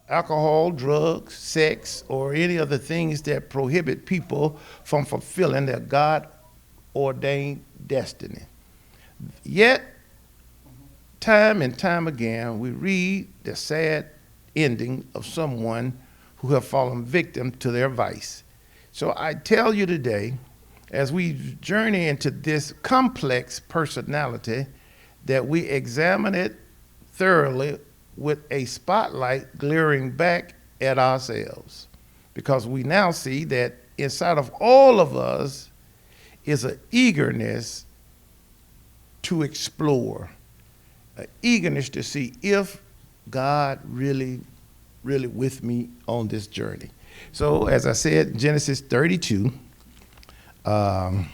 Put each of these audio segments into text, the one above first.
alcohol, drugs, sex, or any other things that prohibit people from fulfilling their God ordained destiny. Yet, time and time again, we read the sad ending of someone who have fallen victim to their vice. So I tell you today, as we journey into this complex personality, that we examine it thoroughly with a spotlight glaring back at ourselves. Because we now see that inside of all of us is an eagerness to explore, an eagerness to see if God really with me on this journey. So, as I said, Genesis 32, um,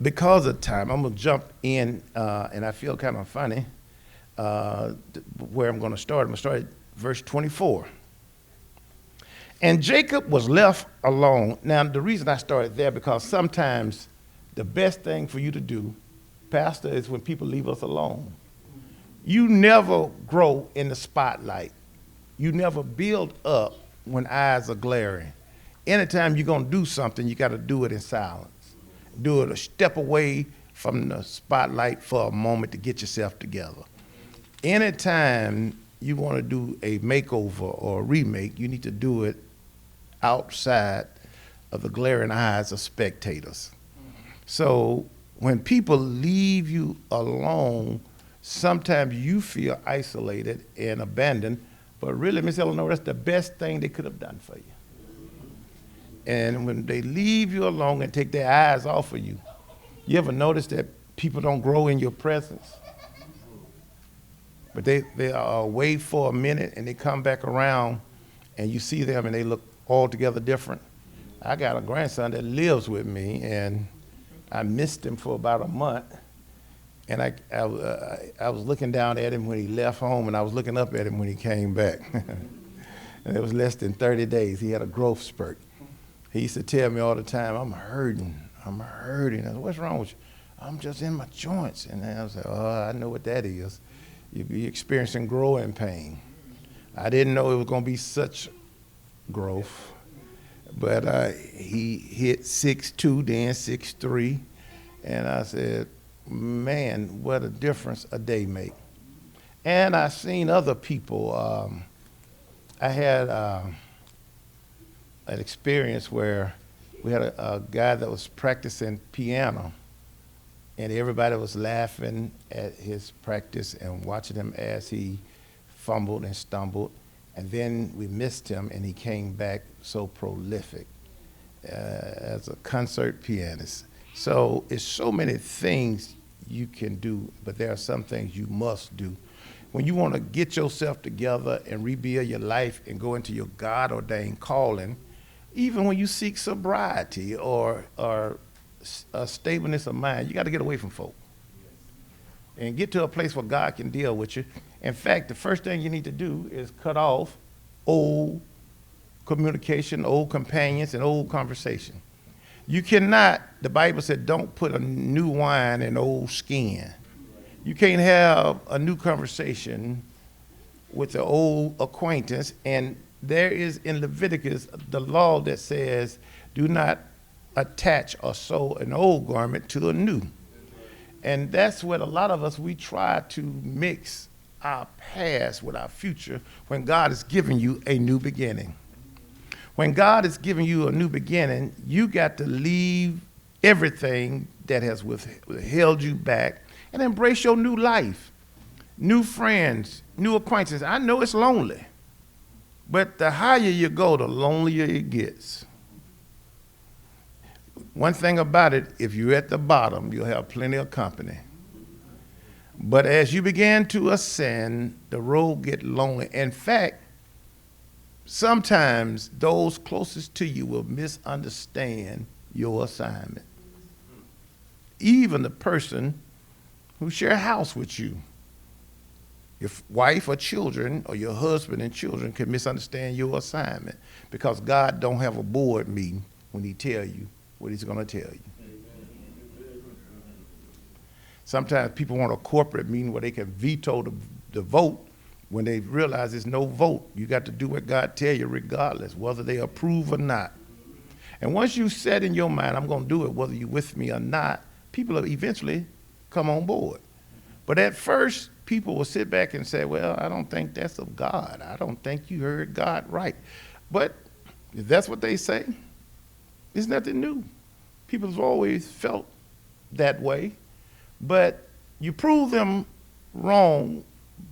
because of time, I'm going to jump in, and I feel kind of funny where I'm going to start. I'm going to start at verse 24. And Jacob was left alone. Now, the reason I started there, because sometimes the best thing for you to do, Pastor, is when people leave us alone. You never grow in the spotlight. You never build up when eyes are glaring. Anytime you're going to do something, you got to do it in silence. Do it a step away from the spotlight for a moment to get yourself together. Anytime you want to do a makeover or a remake, you need to do it outside of the glaring eyes of spectators. So when people leave you alone, sometimes you feel isolated and abandoned, but really, Miss Eleanor, that's the best thing they could have done for you. And when they leave you alone and take their eyes off of you, you ever notice that people don't grow in your presence? But they are away for a minute and they come back around and you see them and they look altogether different. I got a grandson that lives with me and I missed him for about a month. And I was looking down at him when he left home and I was looking up at him when he came back. And it was less than 30 days. He had a growth spurt. He used to tell me all the time, I'm hurting. I said, what's wrong with you? I'm just in my joints. And I was like, oh, I know what that is. You'll be experiencing growing pain. I didn't know it was going to be such growth. But he hit 6'2", then 6'3". And I said, man, what a difference a day make. And I seen other people. I had an experience where we had a guy that was practicing piano, and everybody was laughing at his practice and watching him as he fumbled and stumbled. And then we missed him, and he came back so prolific as a concert pianist. So it's so many things you can do, but there are some things you must do. When you want to get yourself together and rebuild your life and go into your God-ordained calling, even when you seek sobriety or a stableness of mind, you got to get away from folk and get to a place where God can deal with you. In fact, the first thing you need to do is cut off old communication, old companions, and old conversation. You cannot, the Bible said, don't put a new wine in old skin. You can't have a new conversation with the old acquaintance. And there is in Leviticus the law that says, do not attach or sew an old garment to a new. And that's what a lot of us, we try to mix our past with our future when God is giving you a new beginning. When God is giving you a new beginning, you got to leave everything that has held you back and embrace your new life, new friends, new acquaintances. I know it's lonely, but the higher you go, the lonelier it gets. One thing about it, if you're at the bottom, you'll have plenty of company. But as you begin to ascend, the road gets lonely. In fact, sometimes those closest to you will misunderstand your assignment. Even the person who share a house with you. Your wife or children or your husband and children can misunderstand your assignment because God don't have a board meeting when he tell you what he's going to tell you. Sometimes people want a corporate meeting where they can veto the vote, When they realize there's no vote, you got to do what God tell you regardless, whether they approve or not. And once you set in your mind, I'm going to do it whether you're with me or not, people will eventually come on board. But at first, people will sit back and say, well, I don't think that's of God. I don't think you heard God right. But if that's what they say, it's nothing new. People have always felt that way. But you prove them wrong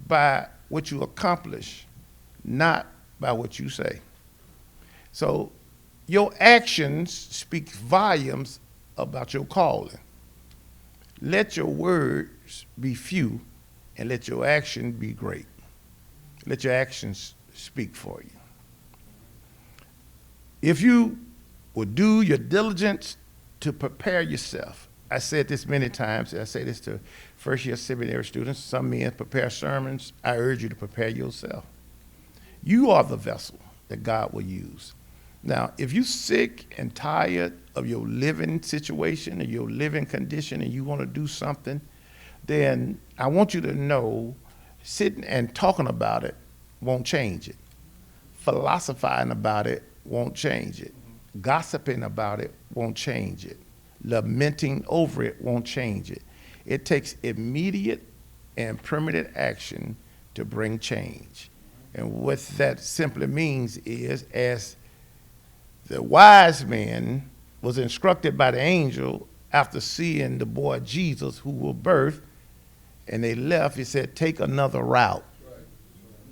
by what you accomplish, not by what you say. So your actions speak volumes about your calling. Let your words be few and let your action be great. Let your actions speak for you. If you will do your diligence to prepare yourself, I said this many times, I say this to first-year seminary students, some men prepare sermons, I urge you to prepare yourself. You are the vessel that God will use. Now, if you're sick and tired of your living situation or your living condition and you want to do something, then I want you to know sitting and talking about it won't change it. Philosophizing about it won't change it. Gossiping about it won't change it. Lamenting over it won't change it. It takes immediate and permanent action to bring change. And what that simply means is, as the wise man was instructed by the angel after seeing the boy Jesus who will birth, and they left, he said, take another route.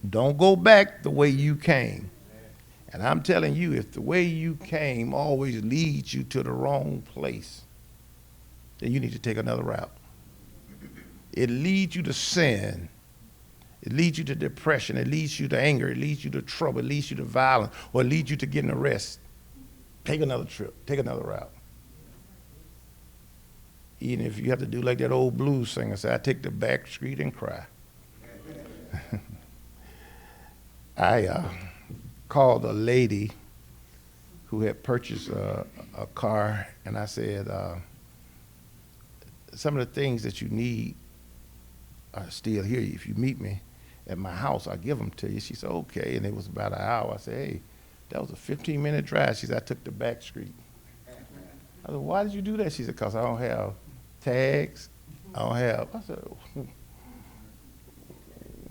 Don't go back the way you came. And I'm telling you, if the way you came always leads you to the wrong place, then you need to take another route. It leads you to sin. It leads you to depression. It leads you to anger. It leads you to trouble. It leads you to violence, or it leads you to getting arrested. Take another trip. Take another route. Even if you have to do like that old blues singer say, I take the back street and cry. I called a lady who had purchased a car, and I said, some of the things that you need are still here. If you meet me at my house, I'll give them to you. She said, okay. And it was about an hour. I said, hey, that was a 15-minute drive. She said, I took the back street. I said, why did you do that? She said, because I don't have tags. I said,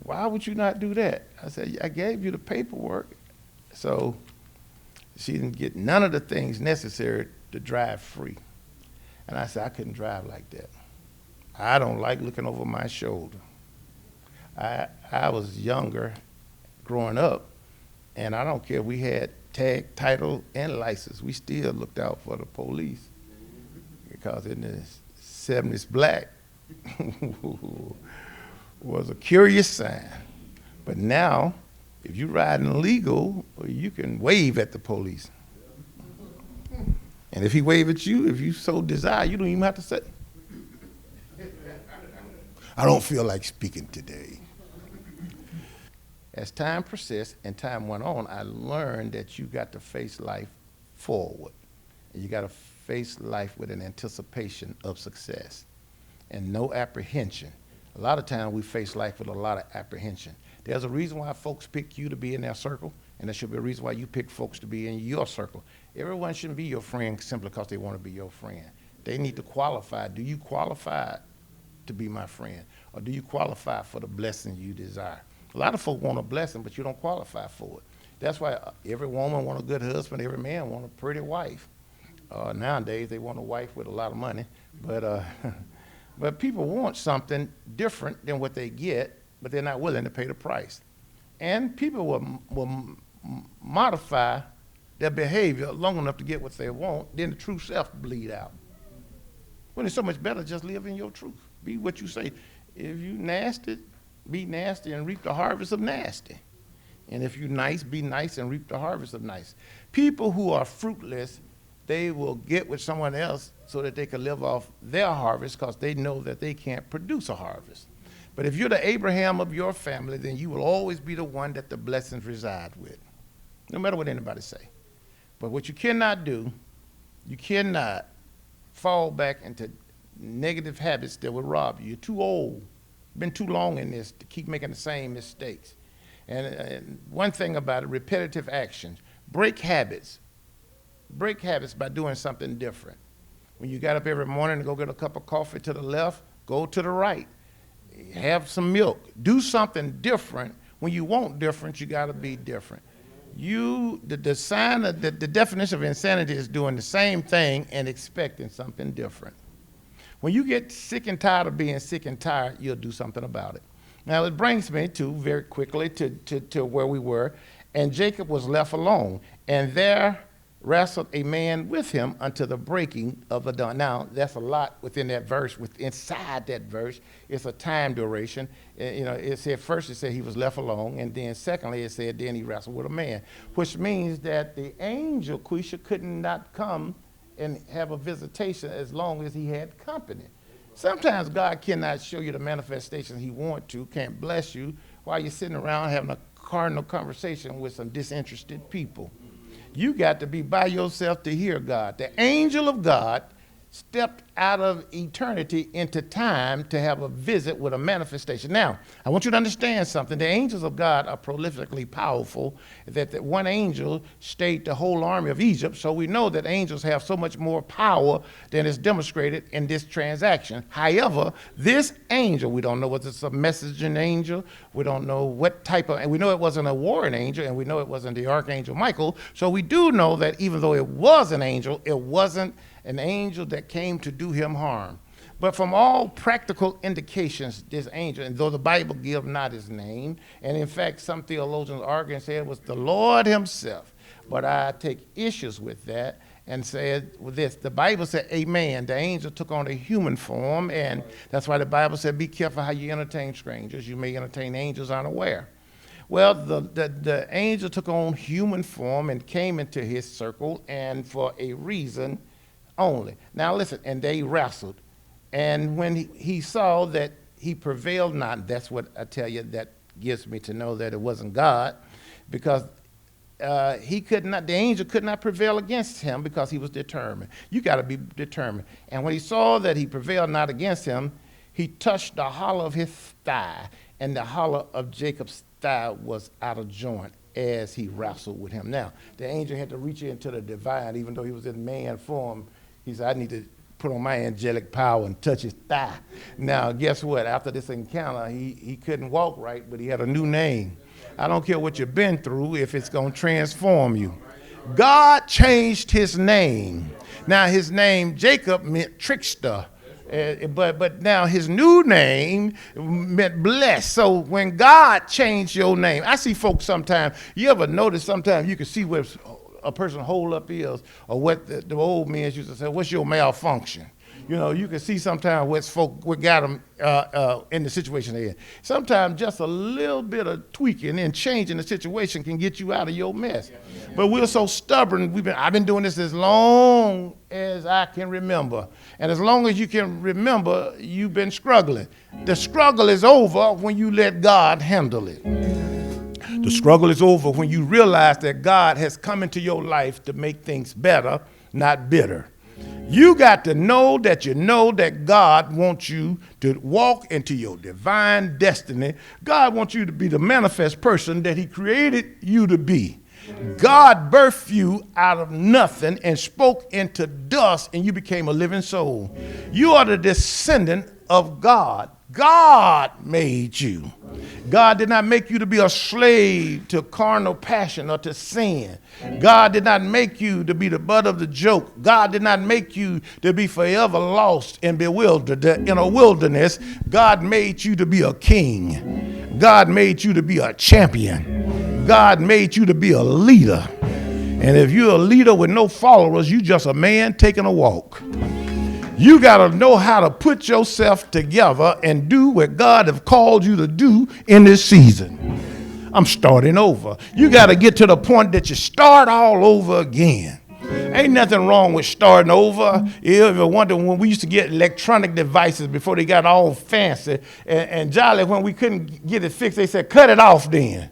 why would you not do that? I said, I gave you the paperwork. So she didn't get none of the things necessary to drive free. And I said, I couldn't drive like that. I don't like looking over my shoulder. I was younger growing up, and I don't care if we had tag, title, and license. We still looked out for the police because in the 70s, black was a curious sign. But now, if you're riding illegal, you can wave at the police. And if he wave at you, if you so desire, you don't even have to say, I don't feel like speaking today. As time persists and time went on, I learned that you got to face life forward. And you got to face life with an anticipation of success and no apprehension. A lot of times we face life with a lot of apprehension. There's a reason why folks pick you to be in their circle, and there should be a reason why you pick folks to be in your circle. Everyone shouldn't be your friend simply because they want to be your friend. They need to qualify. Do you qualify to be my friend? Or do you qualify for the blessing you desire? A lot of folk want a blessing, but you don't qualify for it. That's why every woman wants a good husband, every man wants a pretty wife. Nowadays, they want a wife with a lot of money, but but people want something different than what they get, but they're not willing to pay the price. And people will modify their behavior long enough to get what they want, then the true self bleed out. When it's so much better, just live in your truth. Be what you say. If you nasty, be nasty and reap the harvest of nasty. And if you're nice, be nice and reap the harvest of nice. People who are fruitless, they will get with someone else so that they can live off their harvest because they know that they can't produce a harvest. But if you're the Abraham of your family, then you will always be the one that the blessings reside with, no matter what anybody say. But what you cannot do, you cannot fall back into negative habits that will rob you. You're too old, been too long in this to keep making the same mistakes. And one thing about it, repetitive actions. Break habits. Break habits by doing something different. When you got up every morning to go get a cup of coffee to the left, go to the right. Have some milk. Do something different. When you want different, you got to be different. The definition of insanity is doing the same thing and expecting something different. When you get sick and tired of being sick and tired, you'll do something about it. Now, it brings me to, very quickly, to where we were. And Jacob was left alone, and there wrestled a man with him until the breaking of the dawn. Now, that's a lot within that verse. Inside that verse, it's a time duration. It said, first it said he was left alone, and then secondly it said then he wrestled with a man, which means that the angel, Quisha, could not come and have a visitation as long as he had company. Sometimes God cannot show you the manifestation he wants to, can't bless you, while you're sitting around having a carnal conversation with some disinterested people. You got to be by yourself to hear God. The angel of God stepped out of eternity into time to have a visit with a manifestation. Now, I want you to understand something. The angels of God are prolifically powerful, that one angel stayed the whole army of Egypt, so we know that angels have so much more power than is demonstrated in this transaction. However, this angel, we don't know whether it's a messaging angel, we don't know what type of, and we know it wasn't a warring angel, and we know it wasn't the archangel Michael, so we do know that even though it was an angel, it wasn't an angel that came to do him harm. But from all practical indications, this angel, and though the Bible gives not his name, and in fact some theologians argue and say it was the Lord himself, but I take issues with that and said this, the Bible said, amen, the angel took on a human form, and that's why the Bible said, be careful how you entertain strangers. You may entertain angels unaware. Well, the angel took on human form and came into his circle, and for a reason only. Now listen, and they wrestled. And when he saw that he prevailed not, that's what I tell you, that gives me to know that it wasn't God, because the angel could not prevail against him because he was determined. You got to be determined. And when he saw that he prevailed not against him, he touched the hollow of his thigh, and the hollow of Jacob's thigh was out of joint as he wrestled with him. Now, the angel had to reach into the divine, even though he was in man form. He said, I need to put on my angelic power and touch his thigh. Now, guess what? After this encounter, he couldn't walk right, but he had a new name. I don't care what you've been through if it's going to transform you. God changed his name. Now, his name, Jacob, meant trickster. But now his new name meant blessed. So when God changed your name, I see folks sometimes, you ever notice sometimes you can see where a person hold up is, or what the old men used to say, what's your malfunction? You can see sometimes what got them in the situation they're in. Sometimes just a little bit of tweaking and changing the situation can get you out of your mess. But we're so stubborn. I've been doing this as long as I can remember. And as long as you can remember, you've been struggling. The struggle is over when you let God handle it. The struggle is over when you realize that God has come into your life to make things better, not bitter. You got to know that God wants you to walk into your divine destiny. God wants you to be the manifest person that he created you to be. God birthed you out of nothing and spoke into dust, and you became a living soul. You are the descendant of God. God made you. God did not make you to be a slave to carnal passion or to sin. God did not make you to be the butt of the joke. God did not make you to be forever lost and bewildered in a wilderness. God made you to be a king. God made you to be a champion. God made you to be a leader. And if you're a leader with no followers, you're just a man taking a walk. You got to know how to put yourself together and do what God has called you to do in this season. I'm starting over. You got to get to the point that you start all over again. Ain't nothing wrong with starting over. You ever wonder when we used to get electronic devices before they got all fancy and jolly, when we couldn't get it fixed, they said, cut it off then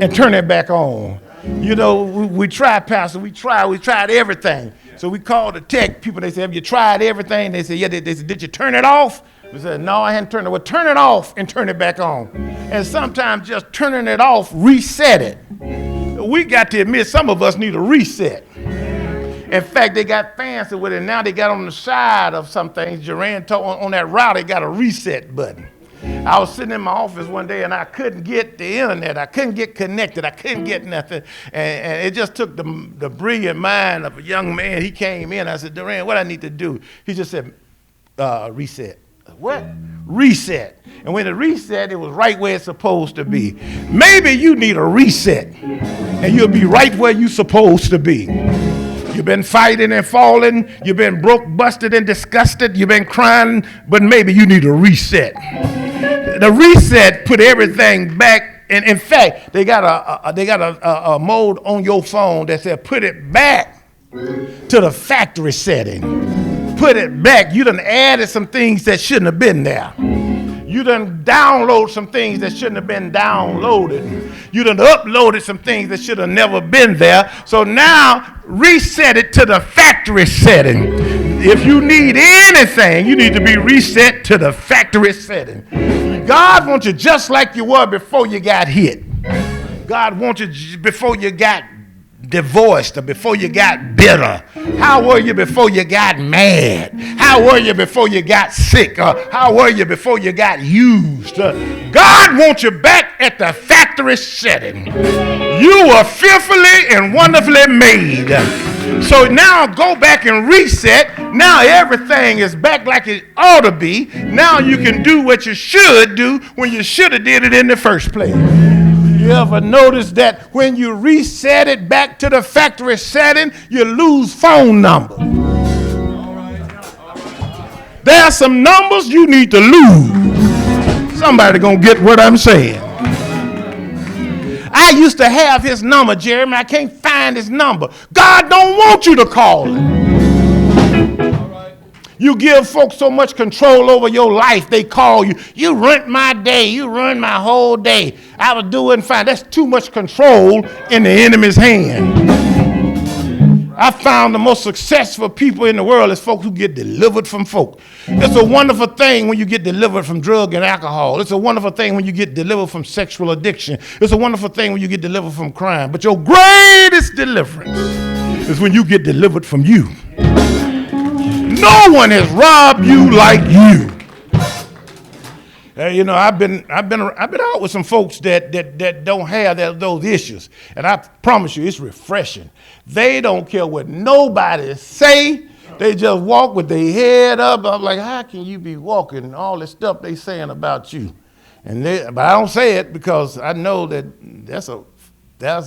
and turn it back on. We tried, Pastor. We tried everything. So we called the tech people. They said, have you tried everything? They said, yeah. They said, did you turn it off? He said, no, I hadn't turned it. Well, turn it off and turn it back on. And sometimes just turning it off, reset it. We got to admit, some of us need a reset. In fact, they got fancy with it. Now they got on the side of some things. Duran told on that route, they got a reset button. I was sitting in my office one day and I couldn't get the internet. I couldn't get connected. I couldn't get nothing. And it just took the brilliant mind of a young man. He came in. I said, Duran, what I need to do? He just said, reset. What? Reset. And when it reset, it was right where it's supposed to be. Maybe you need a reset and you'll be right where you're supposed to be. You've been fighting and falling. You've been broke, busted, and disgusted. You've been crying, but maybe you need a reset. The reset put everything back. And in fact, they got a mode on your phone that said put it back to the factory setting. Put it back. You done added some things that shouldn't have been there. You done downloaded some things that shouldn't have been downloaded. You done uploaded some things that should have never been there. So now reset it to the factory setting. If you need anything, you need to be reset to the factory setting. God wants you just like you were before you got hit. God wants you before you got divorced or before you got bitter. How were you before you got mad? How were you before you got sick? How were you before you got used? God wants you back at the factory setting. You were fearfully and wonderfully made. So now go back and reset. Now everything is back like it ought to be. Now you can do what you should do when you should have did it in the first place. You ever notice that when you reset it back to the factory setting, you lose phone numbers? There are some numbers you need to lose. Somebody gonna get what I'm saying. I used to have his number, Jeremy. I can't find his number. God don't want you to call him. You give folks so much control over your life, they call you. You ruined my day. You ruined my whole day. I was doing fine. That's too much control in the enemy's hand. I found the most successful people in the world is folks who get delivered from folk. It's a wonderful thing when you get delivered from drug and alcohol. It's a wonderful thing when you get delivered from sexual addiction. It's a wonderful thing when you get delivered from crime. But your greatest deliverance is when you get delivered from you. No one has robbed you like you. You know, I've been out with some folks that don't have those issues, and I promise you, it's refreshing. They don't care what nobody say. They just walk with their head up. I'm like, how can you be walking all this stuff they saying about you? But I don't say it because I know that that's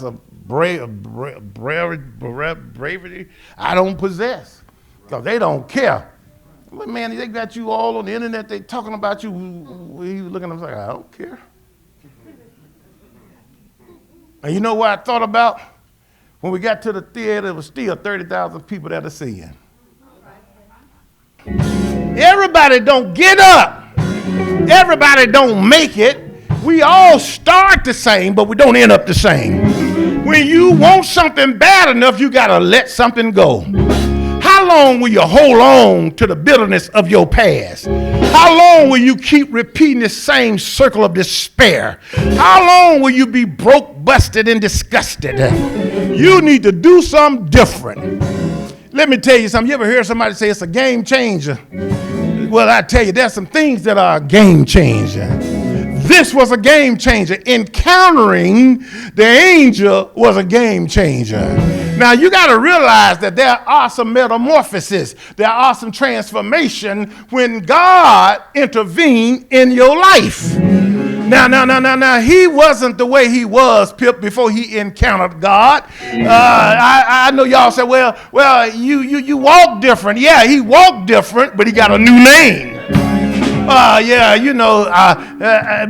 a bravery I don't possess. Because they don't care. But man, they got you all on the internet. They talking about you. You looking at them like, I don't care. And you know what I thought about? When we got to the theater, there was still 30,000 people that are seeing. Everybody don't get up. Everybody don't make it. We all start the same, but we don't end up the same. When you want something bad enough, you got to let something go. How long will you hold on to the bitterness of your past? How long will you keep repeating the same circle of despair? How long will you be broke, busted, and disgusted? You need to do something different. Let me tell you something. You ever hear somebody say it's a game changer? Well, I tell you, there's some things that are a game changer. This was a game changer. Encountering the angel was a game changer. Now, you got to realize that there are some metamorphoses. There are some transformation when God intervened in your life. Now, he wasn't the way he was, Pip, before he encountered God. I know y'all say, well, you walk different. Yeah, he walked different, but he got a new name.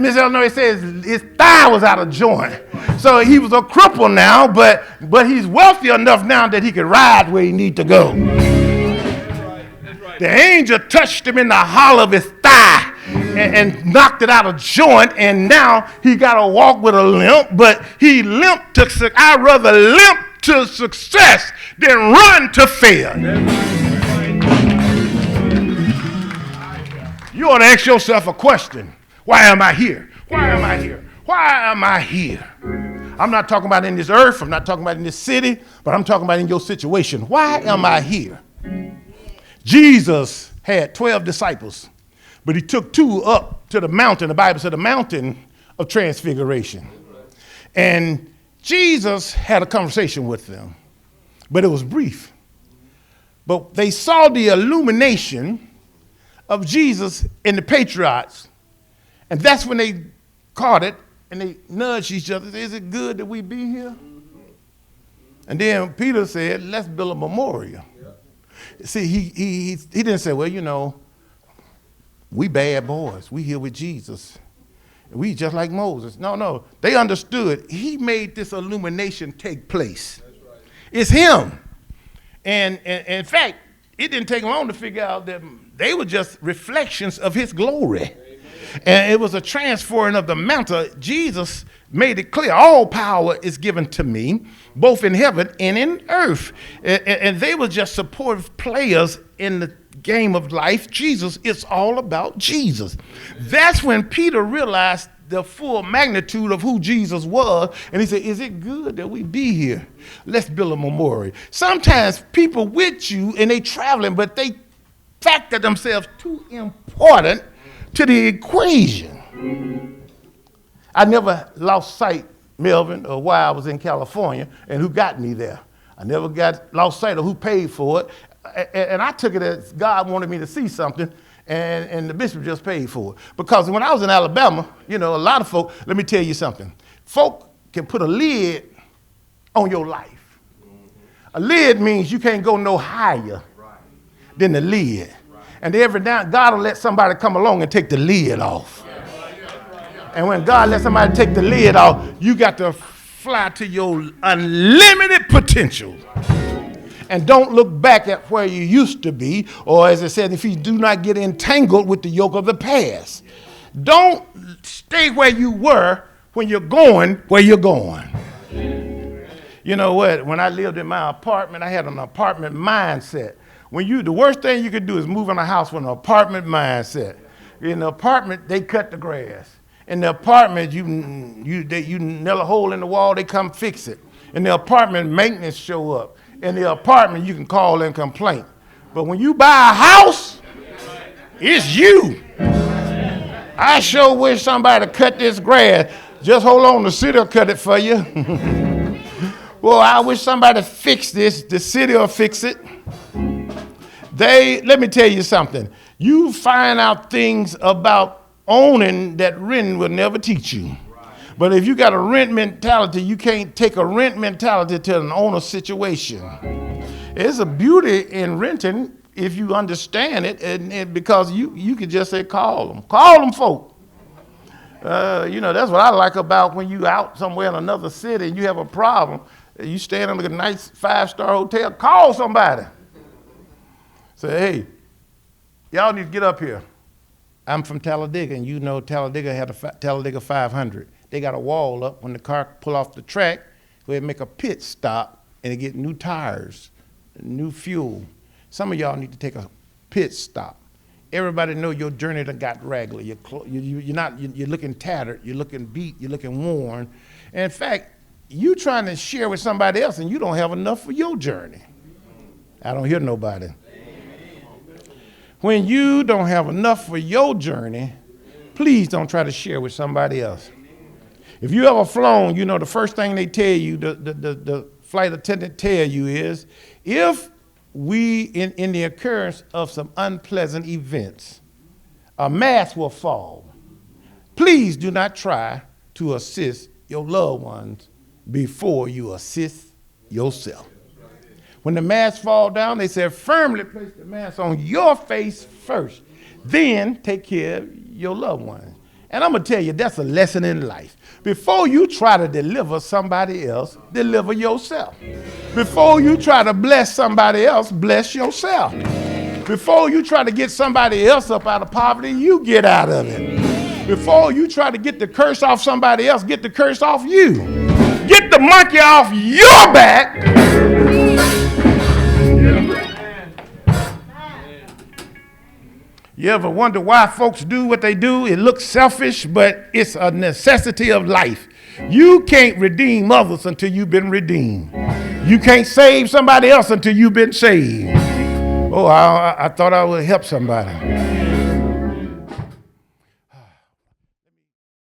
Miss Illinois says his thigh was out of joint. So he was a cripple now, but he's wealthy enough now that he can ride where he need to go. That's right. The angel touched him in the hollow of his thigh and knocked it out of joint, and now he got to walk with a limp, but he limped to success. I'd rather limp to success than run to failure. You ought to ask yourself a question. Why am I here? Why am I here? Why am I here? I'm not talking about in this earth. I'm not talking about in this city, but I'm talking about in your situation. Why am I here? Jesus had 12 disciples, but he took 2 up to the mountain. The Bible said the mountain of transfiguration. And Jesus had a conversation with them, but it was brief. But they saw the illumination of Jesus in the patriarchs. And that's when they caught it and they nudged each other. Is it good that we be here? And then Peter said, let's build a memorial. See, he didn't say, well, you know, we bad boys. We here with Jesus. We just like Moses. No. They understood. He made this illumination take place. That's right. It's him. And in fact, it didn't take long to figure out that they were just reflections of his glory. Amen. And it was a transferring of the mantle. Jesus made it clear, all power is given to me, both in heaven and in earth. And they were just supportive players in the game of life. Jesus, it's all about Jesus. That's when Peter realized the full magnitude of who Jesus was. And he said, is it good that we be here? Let's build a memorial. Sometimes people with you and they traveling, but they factor themselves too important to the equation. I never lost sight, Melvin, of why I was in California and who got me there. I never lost sight of who paid for it. And I took it as God wanted me to see something, and the bishop just paid for it. Because when I was in Alabama, you know, a lot of folk, let me tell you something. Folk can put a lid on your life. A lid means you can't go no higher than the lid. And every now God will let somebody come along and take the lid off. And when God lets somebody take the lid off, you got to fly to your unlimited potential. And don't look back at where you used to be, or as I said, if you do not get entangled with the yoke of the past. Don't stay where you were when you're going where you're going. You know what? When I lived in my apartment, I had an apartment mindset. The worst thing you could do is move in a house with an apartment mindset. In the apartment, they cut the grass. In the apartment, you nail a hole in the wall, they come fix it. In the apartment, maintenance show up. In the apartment, you can call and complain. But when you buy a house, it's you. I sure wish somebody cut this grass. Just hold on, the city will cut it for you. Well, I wish somebody fixed this. The city will fix it. Let me tell you something. You find out things about owning that renting will never teach you. But if you got a rent mentality, you can't take a rent mentality to an owner situation. There's a beauty in renting if you understand it, and because you could just say, call them folk. You know, that's what I like about when you out somewhere in another city and you have a problem, you staying in a nice 5-star hotel, call somebody. Say, hey, y'all need to get up here. I'm from Talladega, and you know Talladega had a Talladega 500. They got a wall up. When the car pull off the track, they make a pit stop, and they get new tires, new fuel. Some of y'all need to take a pit stop. Everybody know your journey done got raggedy. You're looking tattered. You're looking beat. You're looking worn. And in fact, you trying to share with somebody else, and you don't have enough for your journey. I don't hear nobody. When you don't have enough for your journey, please don't try to share with somebody else. If you ever flown, you know the first thing they tell you, the flight attendant tell you is, if we, in the occurrence of some unpleasant events, a mask will fall. Please do not try to assist your loved ones before you assist yourself. When the mask fall down, they say, firmly place the mask on your face first. Then take care of your loved ones. And I'm going to tell you, that's a lesson in life. Before you try to deliver somebody else, deliver yourself. Before you try to bless somebody else, bless yourself. Before you try to get somebody else up out of poverty, you get out of it. Before you try to get the curse off somebody else, get the curse off you. Get the monkey off your back. You ever wonder why folks do what they do? It looks selfish, but it's a necessity of life. You can't redeem others until you've been redeemed. You can't save somebody else until you've been saved. Oh, I thought I would help somebody.